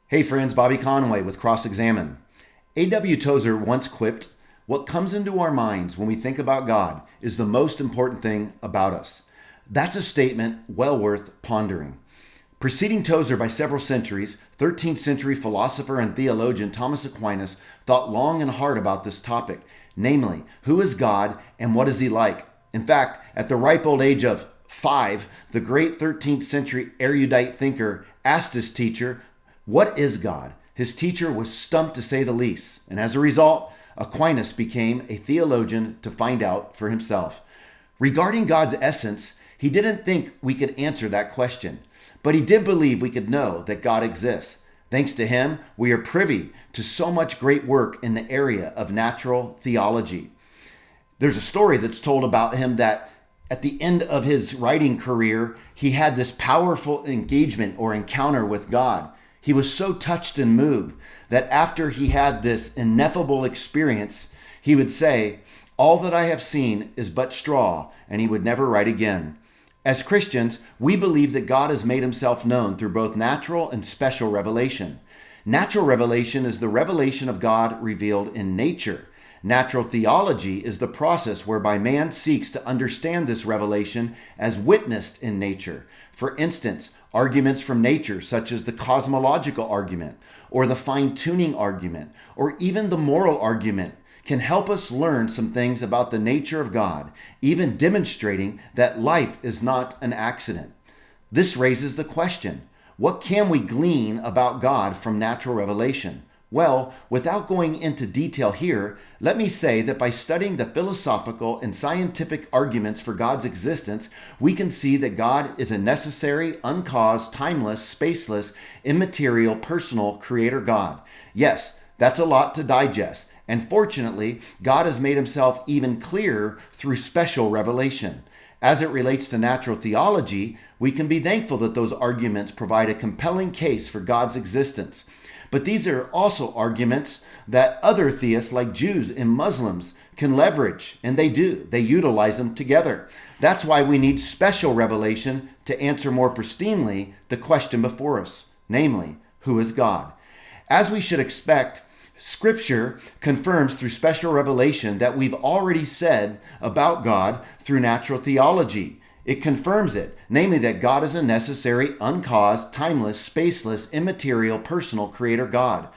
Hey friends, Bobby Conway with 𝗥𝗲𝗰𝗍𝗓𝗄. A.W. Tozer once quipped, "What comes into our minds when we think about God is the most important thing about us." That's a statement well worth pondering. Preceding Tozer by several centuries, 13th century philosopher and theologian Thomas Aquinas thought long and hard about this topic, namely, who is God and what is he like? In fact, at the ripe old age of 5, the great 13th century erudite thinker asked his teacher, "What is God?" His teacher was stumped to say the least, and as a result, Aquinas became a theologian to find out for himself. Regarding God's essence, he didn't think we could answer that question, but he did believe we could know that God exists. Thanks to him, we are privy to so much great work in the area of natural theology. There's a story that's told about him that at the end of his writing career, he had this powerful engagement or encounter with God. He was so touched and moved that after he had this ineffable experience, he would say, "All that I have seen is but straw," and he would never write again. As Christians, we believe that God has made himself known through both natural and special revelation. Natural revelation is the revelation of God revealed in nature. Natural theology is the process whereby man seeks to understand this revelation as witnessed in nature. For instance, arguments from nature, such as the cosmological argument, or the fine-tuning argument, or even the moral argument, can help us learn some things about the nature of God, even demonstrating that life is not an accident. This raises the question, what can we glean about God from natural revelation? Well, without going into detail here, let me say that by studying the philosophical and scientific arguments for God's existence, we can see that God is a necessary, uncaused, timeless, spaceless, immaterial, personal creator God. Yes, that's a lot to digest, and fortunately, God has made himself even clearer through special revelation. As it relates to natural theology, we can be thankful that those arguments provide a compelling case for God's existence. But these are also arguments that other theists like Jews and Muslims can leverage, and they do. They utilize them together. That's why we need special revelation to answer more pristinely the question before us, namely, who is God? As we should expect, Scripture confirms through special revelation that we've already said about God through natural theology. It confirms it, namely that God is a necessary, uncaused, timeless, spaceless, immaterial, personal creator God.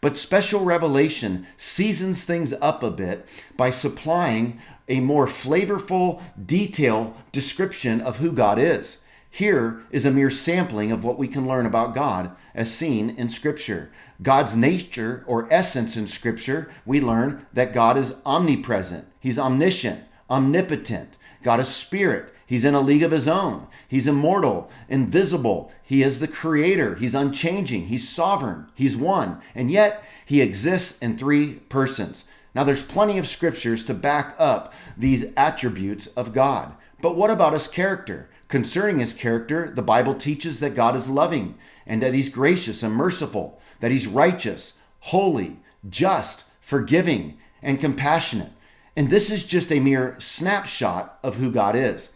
But special revelation seasons things up a bit by supplying a more flavorful, detailed description of who God is. Here is a mere sampling of what we can learn about God as seen in Scripture. God's nature or essence in Scripture, we learn that God is omnipresent. He's omniscient, omnipotent. God is spirit. He's in a league of his own. He's immortal, invisible. He is the creator. He's unchanging. He's sovereign. He's one. And yet he exists in 3 persons. Now there's plenty of scriptures to back up these attributes of God. But what about his character? Concerning his character, the Bible teaches that God is loving and that he's gracious and merciful, that he's righteous, holy, just, forgiving, and compassionate. And this is just a mere snapshot of who God is.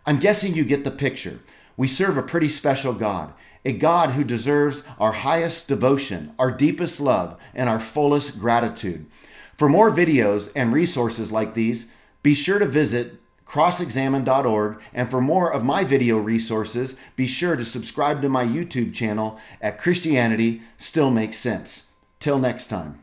I'm guessing you get the picture. We serve a pretty special God, a God who deserves our highest devotion, our deepest love, and our fullest gratitude. For more videos and resources like these, be sure to visit 𝗥𝗲𝗰𝗍𝗓𝗏𝗏org, and for more of my video resources, be sure to subscribe to my YouTube channel at Christianity Still Makes Sense. Till next time.